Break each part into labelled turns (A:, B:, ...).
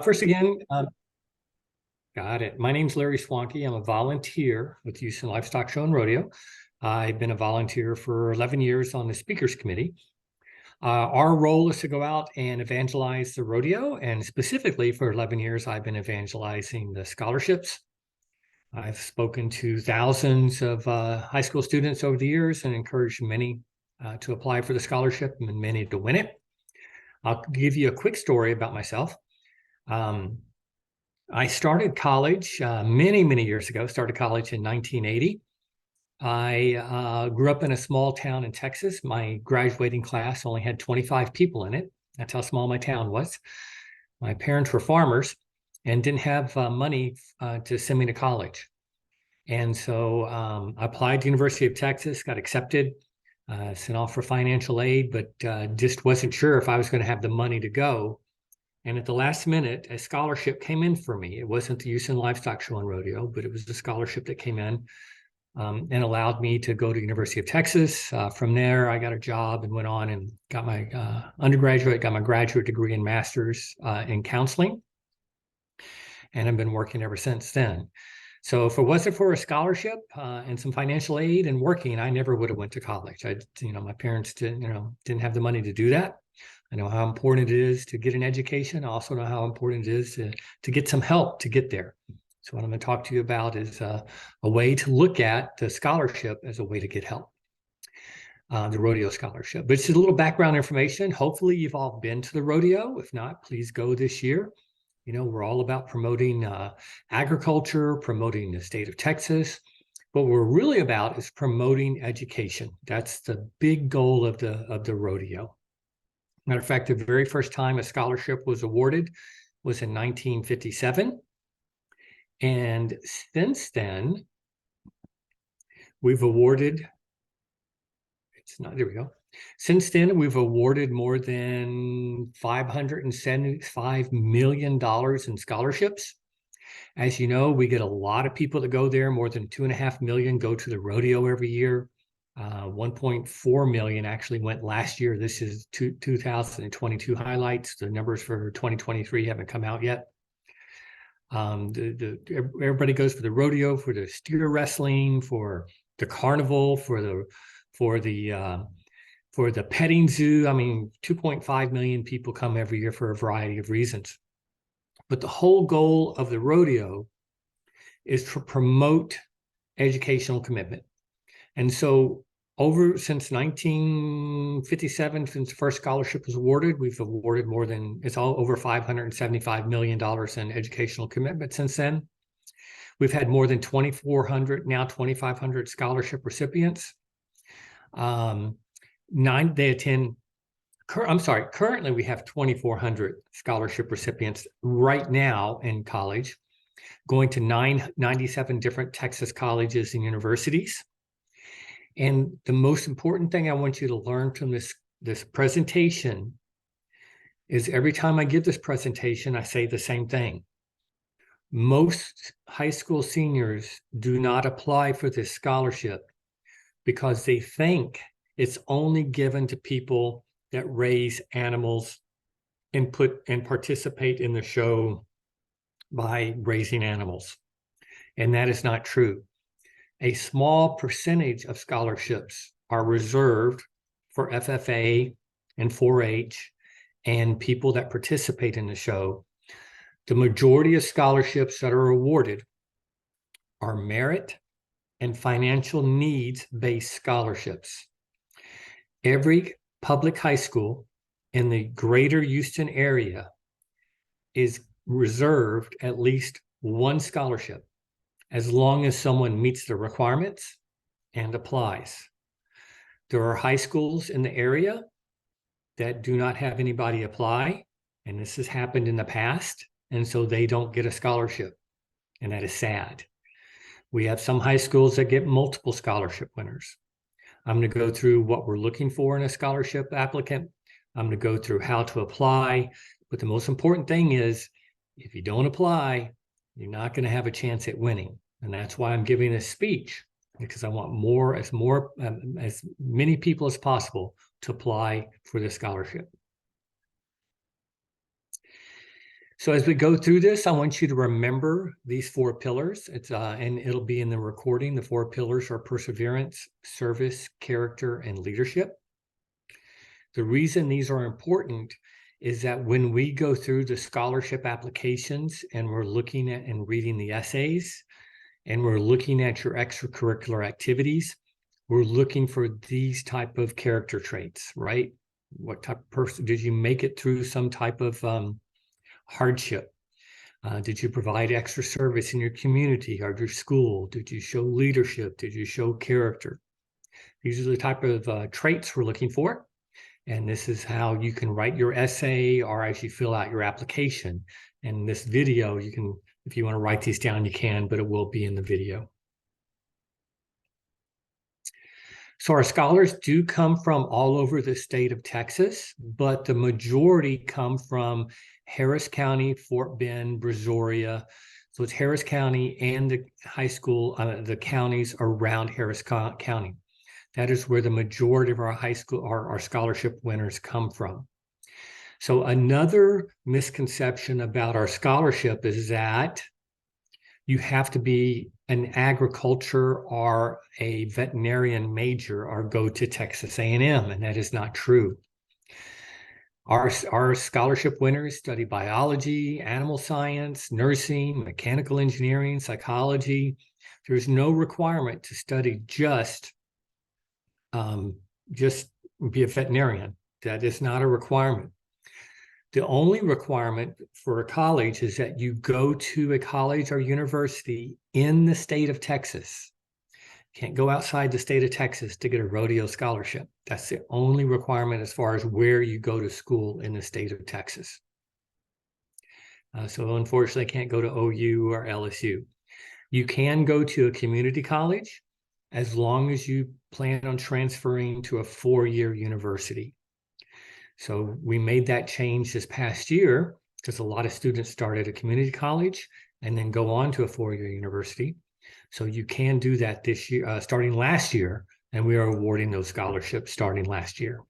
A: First again, got it. My name's Larry Swanky. I'm a volunteer with Houston Livestock Show and Rodeo. I've been a volunteer for 11 years on the speakers committee. Our role is to go out and evangelize the rodeo, and specifically for 11 years, I've been evangelizing the scholarships. I've spoken to thousands of high school students over the years and encouraged many to apply for the scholarship and many to win it. I'll give you a quick story about myself. I started college many years ago, started college in 1980. I grew up in a small town in Texas. My graduating class only had 25 people in it. That's how small my town was. My parents were farmers and didn't have money to send me to college. And so I applied to University of Texas, got accepted, sent off for financial aid, but just wasn't sure if I was going to have the money to go. And at the last minute, a scholarship came in for me. It wasn't the Houston Livestock Show and Rodeo, but it was the scholarship that came in and allowed me to go to University of Texas. From there, I got a job and went on and got my undergraduate, got my graduate degree and master's in counseling. And I've been working ever since then. So if it wasn't for a scholarship and some financial aid and working, I never would have went to college. My parents didn't have the money to do that. I know how important it is to get an education. I also know how important it is to get some help to get there. So what I'm going to talk to you about is a way to look at the scholarship as a way to get help, the rodeo scholarship. But it's a little background information. Hopefully you've all been to the rodeo. If not, please go this year. You know, we're all about promoting agriculture, promoting the state of Texas. What we're really about is promoting education. That's the big goal of the rodeo. Matter of fact, the very first time a scholarship was awarded was in 1957. And since then, we've awarded, there we go. Since then, we've awarded more than $575 million in scholarships. As you know, we get a lot of people that go there. More than 2.5 million go to the rodeo every year. 1.4 million actually went last year. This is 2022 highlights. The numbers for 2023 haven't come out yet. Everybody goes for the rodeo, for the steer wrestling, for the carnival, for the petting zoo. I mean, 2.5 million people come every year for a variety of reasons. But the whole goal of the rodeo is to promote educational commitment. And so since 1957, since the first scholarship was awarded, we've awarded it's all over $575 million in educational commitment since then. We've had more than 2,400, now 2,500 scholarship recipients. Currently we have 2,400 scholarship recipients right now in college, going to 97 different Texas colleges and universities. And the most important thing I want you to learn from this presentation is every time I give this presentation, I say the same thing. Most high school seniors do not apply for this scholarship because they think it's only given to people that raise animals and participate in the show by raising animals. And that is not true. A small percentage of scholarships are reserved for FFA and 4-H and people that participate in the show. The majority of scholarships that are awarded are merit and financial needs-based scholarships. Every public high school in the greater Houston area is reserved at least one scholarship, as long as someone meets the requirements and applies. There are high schools in the area that do not have anybody apply, and this has happened in the past, and so they don't get a scholarship, and that is sad. We have some high schools that get multiple scholarship winners. I'm going to go through what we're looking for in a scholarship applicant. I'm going to go through how to apply, but the most important thing is if you don't apply, you're not going to have a chance at winning. And that's why I'm giving this speech, because I want as many people as possible to apply for this scholarship. So as we go through this, I want you to remember these four pillars. And it'll be in the recording. The four pillars are perseverance, service, character, and leadership. The reason these are important is that when we go through the scholarship applications and we're looking at and reading the essays and we're looking at your extracurricular activities, we're looking for these type of character traits, right? What type of person, did you make it through some type of hardship? Did you provide extra service in your community or your school? Did you show leadership? Did you show character? These are the type of traits we're looking for. And this is how you can write your essay or as you fill out your application. And this video, you can, if you want to write these down, you can, but it will be in the video. So our scholars do come from all over the state of Texas, but the majority come from Harris County, Fort Bend, Brazoria. So it's Harris County and the high school, the counties around Harris County. That is where the majority of our high school, our scholarship winners come from. So another misconception about our scholarship is that you have to be an agriculture or a veterinarian major or go to Texas A&M, and that is not true. Our scholarship winners study biology, animal science, nursing, mechanical engineering, psychology. There's no requirement to study just be a veterinarian. That is not a requirement. The only requirement for a college is that you go to a college or university in the state of Texas. Can't go outside the state of Texas to get a rodeo scholarship. That's the only requirement as far as where you go to school in the state of Texas. So unfortunately, I can't go to OU or LSU. You can go to a community college as long as you plan on transferring to a four-year university. So we made that change this past year because a lot of students start at a community college and then go on to a four-year university. So you can do that this year, starting last year, and we are awarding those scholarships starting last year.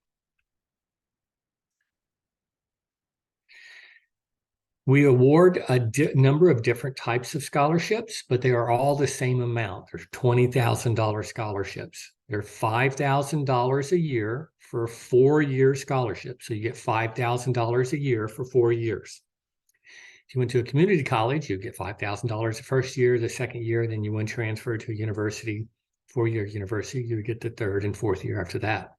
A: We award a number of different types of scholarships, but they are all the same amount. There's $20,000 scholarships. They're $5,000 a year for a four-year scholarship. So you get $5,000 a year for 4 years. If you went to a community college, you get $5,000 the first year, the second year, then you went transfer to a university, four-year university, you would get the third and fourth year after that.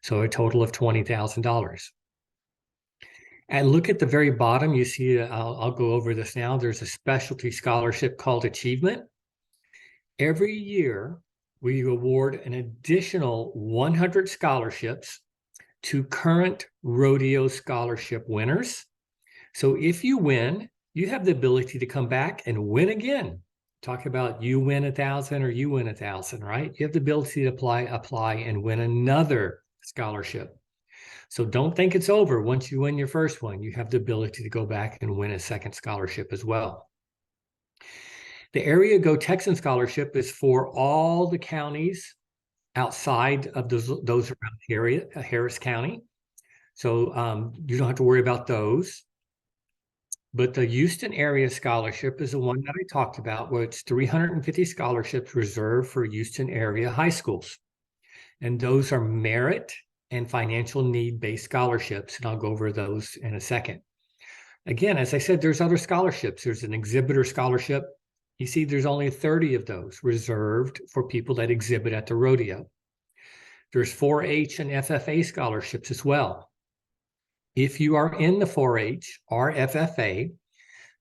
A: So a total of $20,000. And look at the very bottom, you see, I'll go over this now. There's a specialty scholarship called Achievement. Every year, we award an additional 100 scholarships to current rodeo scholarship winners. So if you win, you have the ability to come back and win again. Talk about you win 1,000 or you win 1,000, right? You have the ability to apply and win another scholarship. So don't think it's over. Once you win your first one, you have the ability to go back and win a second scholarship as well. The Area Go Texan Scholarship is for all the counties outside of those around Harris County. So you don't have to worry about those. But the Houston Area Scholarship is the one that I talked about, where it's 350 scholarships reserved for Houston area high schools. And those are merit and financial need-based scholarships, and I'll go over those in a second. Again, as I said, there's other scholarships. There's an exhibitor scholarship. You see, there's only 30 of those reserved for people that exhibit at the rodeo. There's 4-H and FFA scholarships as well. If you are in the 4-H or FFA,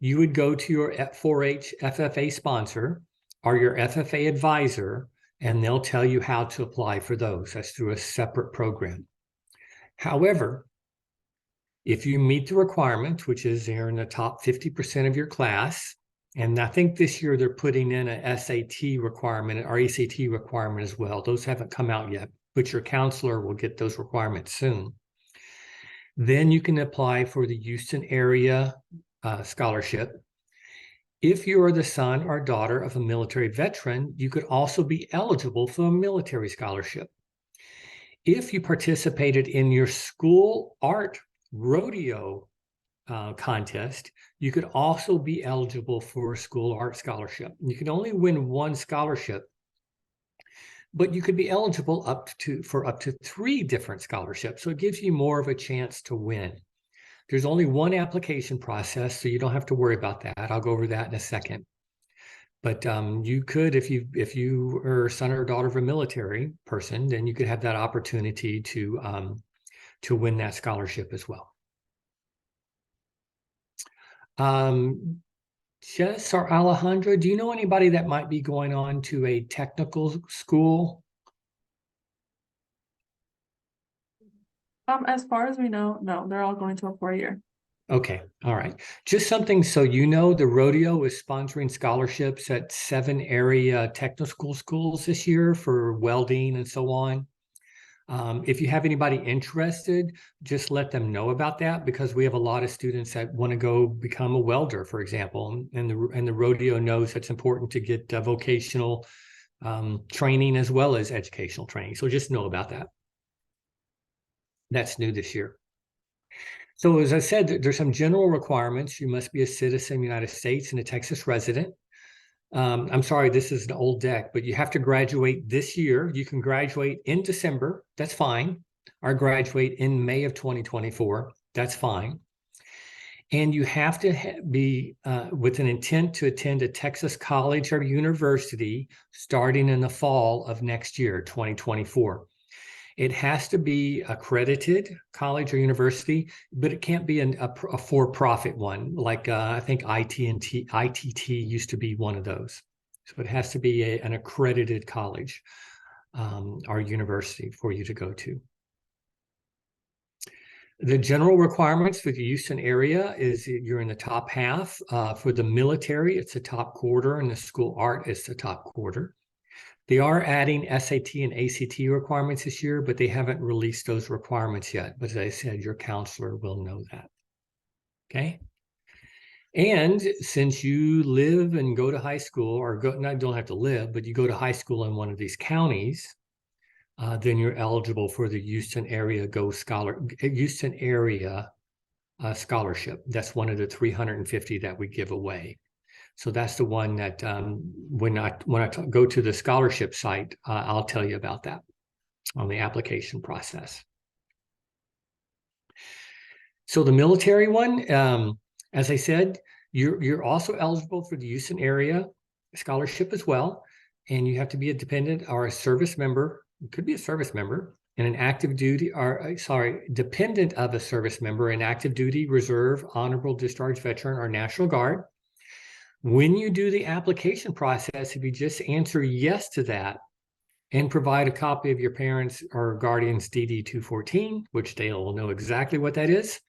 A: you would go to your 4-H FFA sponsor or your FFA advisor, and they'll tell you how to apply for those. That's through a separate program. However, if you meet the requirement, which is you're in the top 50% of your class, and I think this year they're putting in a SAT requirement or ACT requirement as well. Those haven't come out yet, but your counselor will get those requirements soon. Then you can apply for the Houston Area Scholarship. If you are the son or daughter of a military veteran, you could also be eligible for a military scholarship. If you participated in your school art rodeo contest, you could also be eligible for a school art scholarship. You can only win one scholarship, but you could be eligible for up to 3 different scholarships. So it gives you more of a chance to win. There's only one application process, so you don't have to worry about that. I'll go over that in a second. But you could, if you are a son or daughter of a military person, then you could have that opportunity to win that scholarship as well. Jess or Alejandra, do you know anybody that might be going on to a technical school?
B: As far as we know, no, they're all going to a 4-year.
A: Okay, all right. Just something so you know, the rodeo is sponsoring scholarships at 7 area technical schools this year for welding and so on. If you have anybody interested, just let them know about that, because we have a lot of students that want to go become a welder, for example, and the rodeo knows it's important to get vocational training as well as educational training. So just know about that. That's new this year. So as I said, there's some general requirements. You must be a citizen of the United States and a Texas resident. I'm sorry, this is an old deck, but you have to graduate this year. You can graduate in December, that's fine, or graduate in May of 2024, that's fine. And you have to be with an intent to attend a Texas college or university starting in the fall of next year, 2024. It has to be accredited college or university, but it can't be a for-profit one. Like I think ITT used to be one of those. So it has to be an accredited college or university for you to go to. The general requirements for the Houston area is you're in the top half. For the military, it's the top quarter, and the school art is the top quarter. They are adding SAT and ACT requirements this year, but they haven't released those requirements yet. But as I said, your counselor will know that. Okay. And since you live and go to high school, or don't have to live, but you go to high school in one of these counties, then you're eligible for the Houston area scholarship. That's one of the 350 that we give away. So that's the one that when I go to the scholarship site, I'll tell you about that on the application process. So the military one, as I said, you're also eligible for the Houston area scholarship as well, and you have to be a dependent or a service member. You could be a service member and an active duty, or dependent of a service member, an active duty, reserve, honorable discharge veteran, or National Guard. When you do the application process, if you just answer yes to that and provide a copy of your parents' or guardian's DD-214, which they'll know exactly what that is,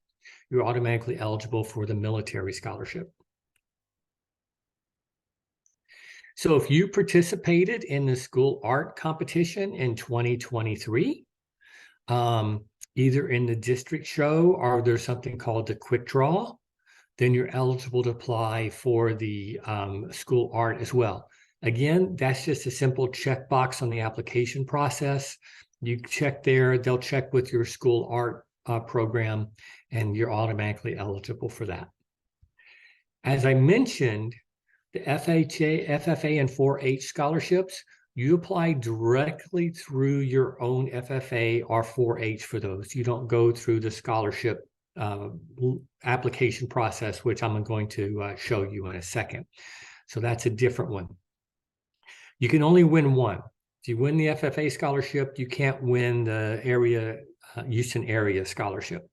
A: you're automatically eligible for the military scholarship. So if you participated in the school art competition in 2023, either in the district show or there's something called the quick draw, then you're eligible to apply for the school art as well. Again, that's just a simple checkbox on the application process. You check there, they'll check with your school art program, and you're automatically eligible for that. As I mentioned, the FFA, and 4-H scholarships, you apply directly through your own FFA or 4-H for those. You don't go through the scholarship application process, which I'm going to show you in a second. So that's a different one. You can only win one. If you win the FFA scholarship, you can't win the Houston area scholarship.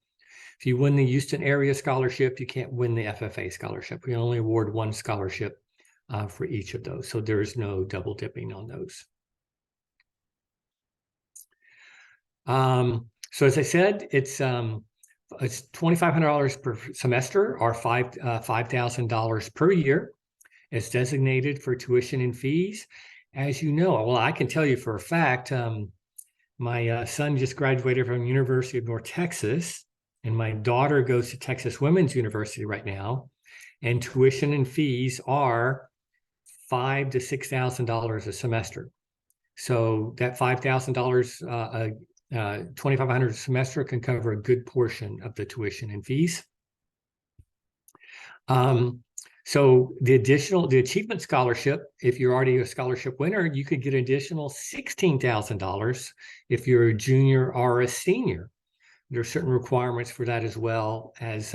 A: If you win the Houston area scholarship, you can't win the FFA scholarship. We only award one scholarship for each of those. So there is no double dipping on those. So as I said, it's $2,500 per semester, or $5,000 per year. It's designated for tuition and fees. As you know, well, I can tell you for a fact, my son just graduated from the University of North Texas, and my daughter goes to Texas Women's University right now, and tuition and fees are $5,000 to $6,000 a semester. So that $5,000, $2,500 a semester can cover a good portion of the tuition and fees. So the achievement scholarship, if you're already a scholarship winner, you could get an additional $16,000 if you're a junior or a senior. There are certain requirements for that, as well as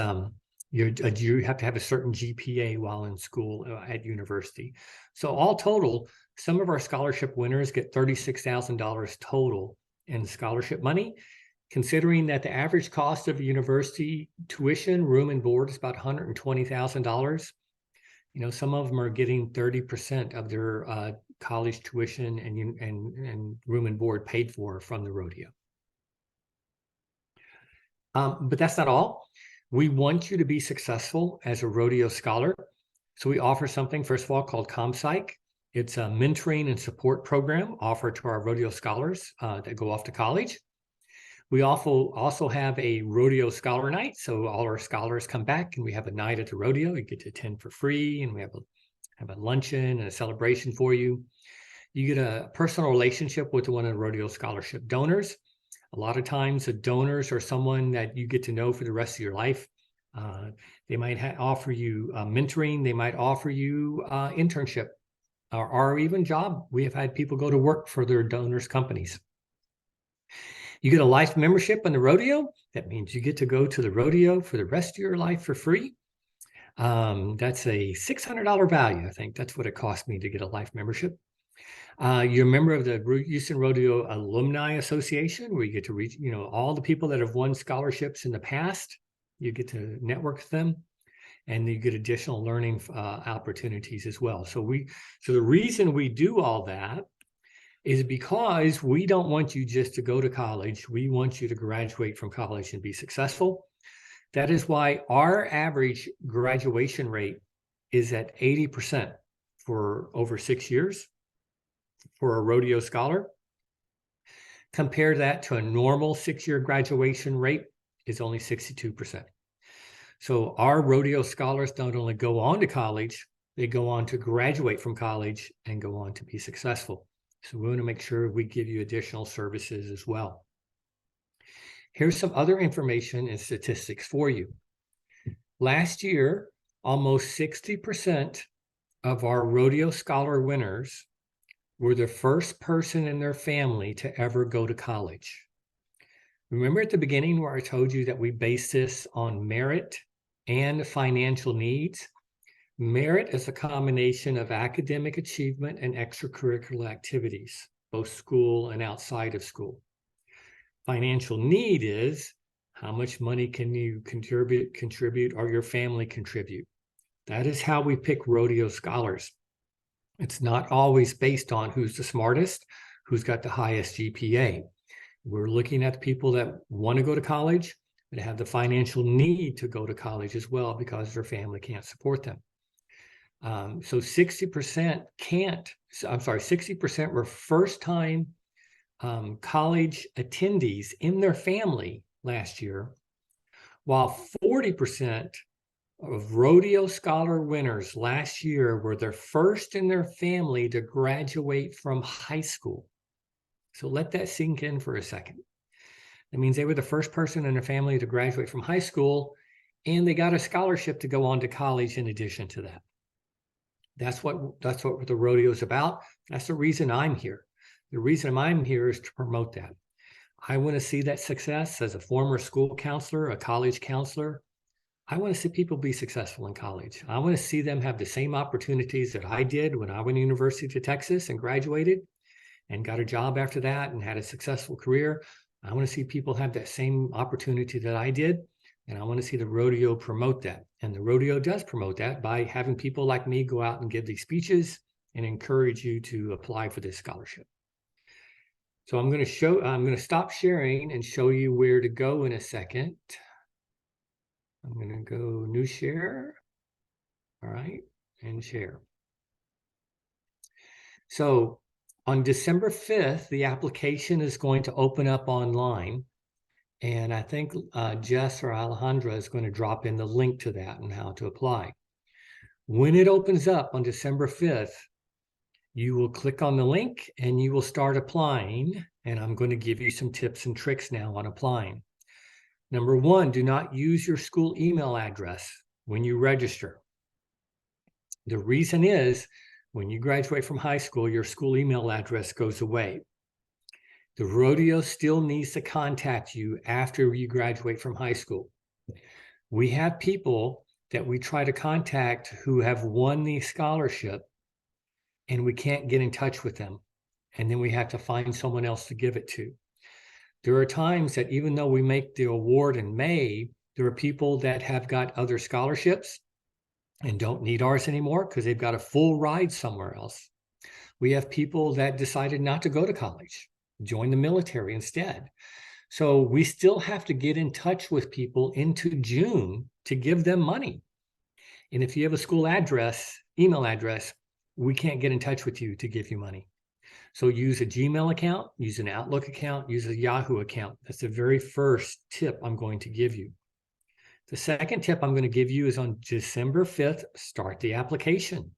A: you have to have a certain GPA while in school at university. So all total, some of our scholarship winners get $36,000 total in scholarship money, considering that the average cost of university tuition, room and board is about $120,000. Some of them are getting 30% of their college tuition and room and board paid for from the rodeo. But that's not all. We want you to be successful as a rodeo scholar. So we offer something, first of all, called ComPsych. It's a mentoring and support program offered to our rodeo scholars that go off to college. We also have a rodeo scholar night. So all our scholars come back and we have a night at the rodeo. You get to attend for free, and we have a luncheon and a celebration for you. You get a personal relationship with one of the rodeo scholarship donors. A lot of times the donors are someone that you get to know for the rest of your life. They might offer you mentoring. They might offer you internship or even job. We have had people go to work for their donors' companies. You get a life membership in the rodeo. That means you get to go to the rodeo for the rest of your life for free. That's a $600 value. I think that's what it cost me to get a life membership. You're a member of the Houston Rodeo Alumni Association, where you get to reach, all the people that have won scholarships in the past. You get to network with them, and you get additional learning opportunities as well. So the reason we do all that is because we don't want you just to go to college. We want you to graduate from college and be successful. That is why our average graduation rate is at 80% for over 6 years for a rodeo scholar. Compare that to a normal 6-year graduation rate is only 62%. So our rodeo scholars don't only go on to college, they go on to graduate from college and go on to be successful. So we want to make sure we give you additional services as well. Here's some other information and statistics for you. Last year, almost 60% of our rodeo scholar winners were the first person in their family to ever go to college. Remember at the beginning where I told you that we base this on merit and financial needs? Merit is a combination of academic achievement and extracurricular activities, both school and outside of school. Financial need is how much money can you contribute or your family contribute. That is how we pick rodeo scholars. It's not always based on who's the smartest, who's got the highest GPA. We're looking at the people that want to go to college and have the financial need to go to college as well because their family can't support them. So 60% 60% were first-time college attendees in their family last year, while 40% of rodeo scholar winners last year were the first in their family to graduate from high school. So let that sink in for a second. That means they were the first person in their family to graduate from high school, and they got a scholarship to go on to college in addition to that. That's what the rodeo is about. That's the reason I'm here. The reason I'm here is to promote that. I want to see that success as a former school counselor, a college counselor. I want to see people be successful in college. I want to see them have the same opportunities that I did when I went to University of Texas and graduated and got a job after that and had a successful career. I want to see people have that same opportunity that I did. And I want to see the rodeo promote that. And the rodeo does promote that by having people like me go out and give these speeches and encourage you to apply for this scholarship. So I'm going to stop sharing and show you where to go in a second. I'm going to go new share. All right, and share. So on December 5th, the application is going to open up online. And I think Jess or Alejandra is going to drop in the link to that and how to apply. When it opens up on December 5th, you will click on the link and you will start applying. And I'm going to give you some tips and tricks now on applying. Number one, do not use your school email address when you register. The reason is when you graduate from high school, your school email address goes away. The rodeo still needs to contact you after you graduate from high school. We have people that we try to contact who have won the scholarship and we can't get in touch with them. And then we have to find someone else to give it to. There are times that even though we make the award in May, there are people that have got other scholarships and don't need ours anymore because they've got a full ride somewhere else. We have people that decided not to go to college, join the military instead. So we still have to get in touch with people into June to give them money. And if you have a school address, email address, we can't get in touch with you to give you money. So use a Gmail account, use an Outlook account, use a Yahoo account. That's the very first tip I'm going to give you. The second tip I'm going to give you is on December 5th, start the application.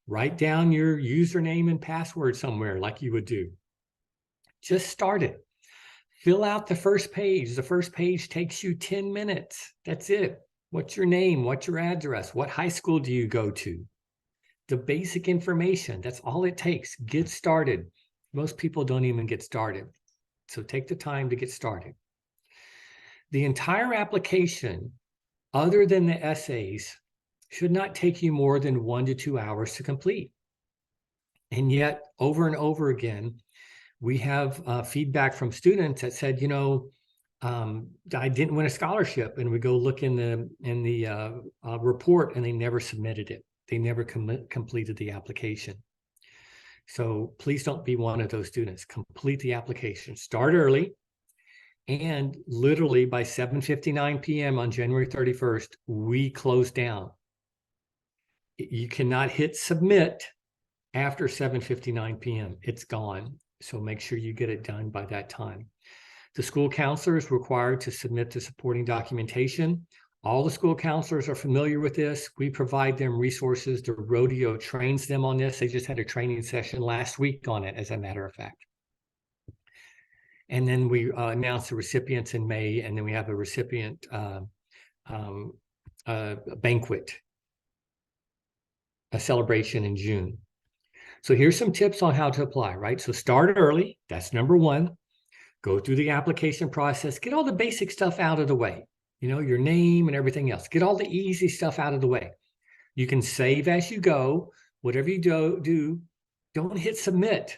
A: Write down your username and password somewhere like you would do. Just start it. Fill out the first page. The first page takes you 10 minutes. That's it. What's your name? What's your address? What high school do you go to? The basic information. That's all it takes. Get started. Most people don't even get started. So take the time to get started. The entire application, other than the essays, should not take you more than 1 to 2 hours to complete. And yet, over and over again, we have feedback from students that said, I didn't win a scholarship, and we go look in the report, and they never submitted it. They never completed the application. So please don't be one of those students. Complete the application. Start early. And literally by 7:59 p.m. on January 31st, we close down. You cannot hit submit after 7:59 p.m. It's gone. So make sure you get it done by that time. The school counselor is required to submit the supporting documentation. All the school counselors are familiar with this. We provide them resources. The rodeo trains them on this. They just had a training session last week on it, as a matter of fact. And then we announce the recipients in May, and then we have a recipient banquet, a celebration in June. So here's some tips on how to apply, right? So start early. That's number one. Go through the application process. Get all the basic stuff out of the way. Your name and everything else. Get all the easy stuff out of the way. You can save as you go. Whatever you do, don't hit submit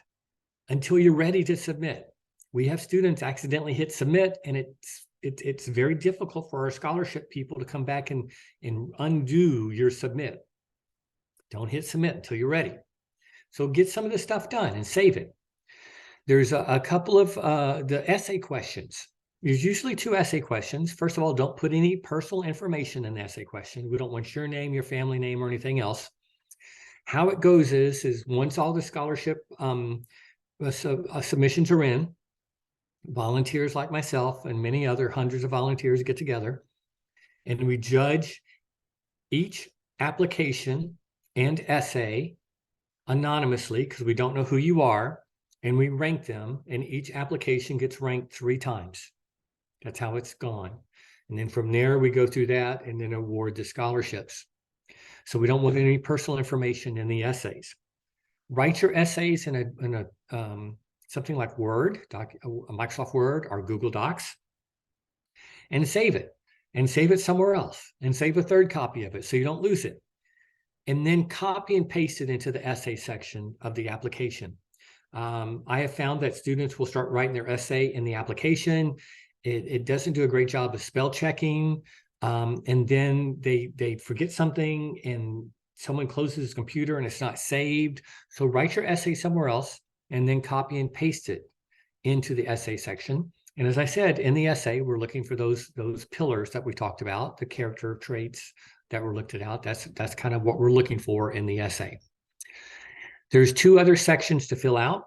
A: until you're ready to submit. We have students accidentally hit submit, and it's very difficult for our scholarship people to come back and undo your submit. Don't hit submit until you're ready. So get some of the stuff done and save it. There's a couple of the essay questions. There's usually 2 essay questions. First of all, don't put any personal information in the essay question. We don't want your name, your family name, or anything else. How it goes is once all the scholarship submissions are in, volunteers like myself and many other hundreds of volunteers get together, and we judge each application and essay anonymously because we don't know who you are, and we rank them, and each application gets ranked 3 times. That's how it's gone. And then from there, we go through that and then award the scholarships. So we don't want any personal information in the essays. Write your essays in a something like Word, Microsoft Word or Google Docs, and save it. And save it somewhere else. And save a 3rd copy of it so you don't lose it. And then copy and paste it into the essay section of the application. I have found that students will start writing their essay in the application. It doesn't do a great job of spell checking. And then they forget something and someone closes his computer and it's not saved. So write your essay somewhere else and then copy and paste it into the essay section. And as I said, in the essay, we're looking for those pillars that we talked about, the character traits that were looked at. That's kind of what we're looking for in the essay. There's 2 other sections to fill out.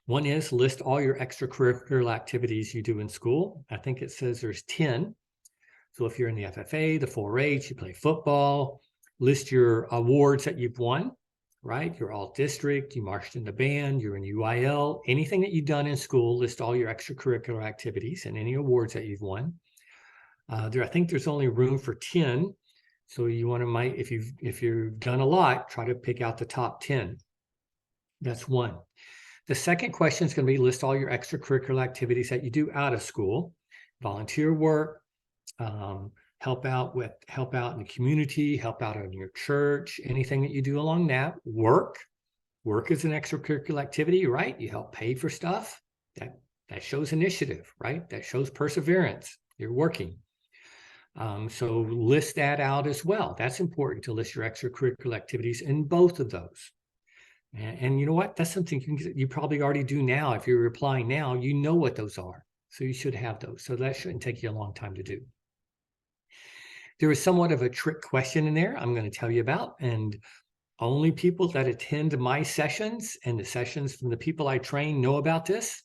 A: One is list all your extracurricular activities you do in school. I think it says there's 10. So if you're in the FFA, the 4-H, you play football, list your awards that you've won, right? You're all district, you marched in the band, you're in UIL, anything that you've done in school, list all your extracurricular activities and any awards that you've won. I think there's only room for 10. So you want to if you've done a lot, try to pick out the top 10. That's one. The second question is going to be list all your extracurricular activities that you do out of school, volunteer work, help out in the community, help out in your church, anything that you do along that. Work is an extracurricular activity, right? You help pay for stuff. That shows initiative, right? That shows perseverance. You're working. So list that out as well. That's important to list your extracurricular activities in both of those. And you know what? That's something you probably already do now. If you're applying now, you know what those are. So you should have those. So that shouldn't take you a long time to do. There is somewhat of a trick question in there I'm going to tell you about. And only people that attend my sessions and the sessions from the people I train know about this.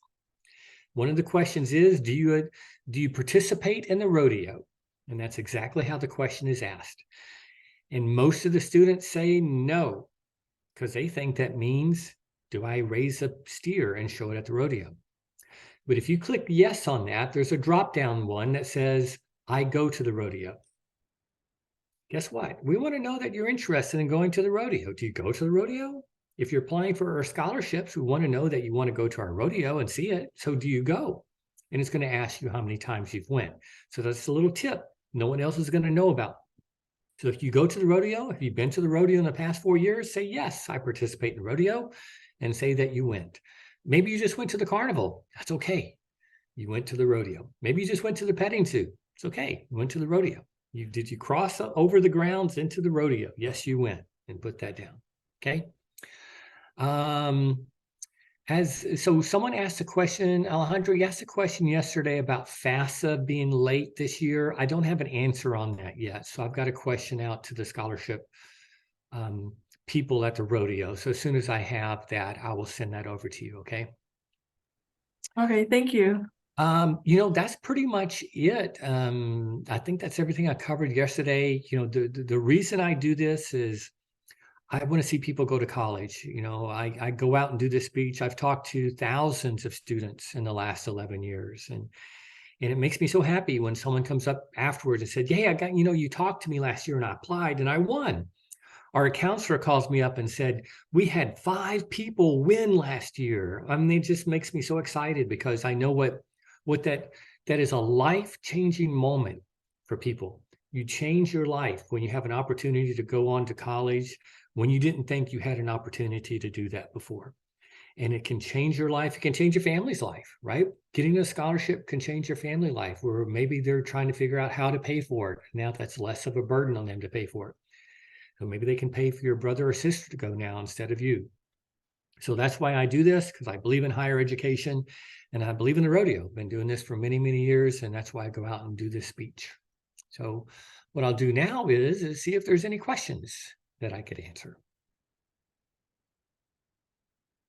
A: One of the questions is, do you participate in the rodeo? And that's exactly how the question is asked. And most of the students say no, because they think that means, do I raise a steer and show it at the rodeo? But if you click yes on that, there's a drop-down one that says, I go to the rodeo. Guess what? We want to know that you're interested in going to the rodeo. Do you go to the rodeo? If you're applying for our scholarships, we want to know that you want to go to our rodeo and see it. So do you go? And it's going to ask you how many times you've went. So that's a little tip no one else is going to know about. So if you go to the rodeo, if you've been to the rodeo in the past 4 years, say, yes, I participate in the rodeo, and say that you went. Maybe you just went to the carnival. That's okay. You went to the rodeo. Maybe you just went to the petting zoo. It's okay. You went to the rodeo. Did you cross over the grounds into the rodeo? Yes, you went, and put that down. Okay. So someone asked a question, Alejandro, you asked a question yesterday about FAFSA being late this year. I don't have an answer on that yet. So I've got a question out to the scholarship people at the rodeo. So as soon as I have that, I will send that over to you. Okay.
B: Okay, thank you.
A: That's pretty much it. I think that's everything I covered yesterday. The reason I do this is I want to see people go to college. I go out and do this speech. I've talked to thousands of students in the last 11 years. And it makes me so happy when someone comes up afterwards and said, hey, you talked to me last year and I applied and I won. Our counselor calls me up and said, we had 5 people win last year. I mean, it just makes me so excited because I know what that is a life-changing moment for people. You change your life when you have an opportunity to go on to college when you didn't think you had an opportunity to do that before. And it can change your life. It can change your family's life, right? Getting a scholarship can change your family life, where maybe they're trying to figure out how to pay for it. Now that's less of a burden on them to pay for it. So maybe they can pay for your brother or sister to go now instead of you. So that's why I do this, because I believe in higher education and I believe in the rodeo. I've been doing this for many, many years, and that's why I go out and do this speech. So what I'll do now is see if there's any questions that I could answer.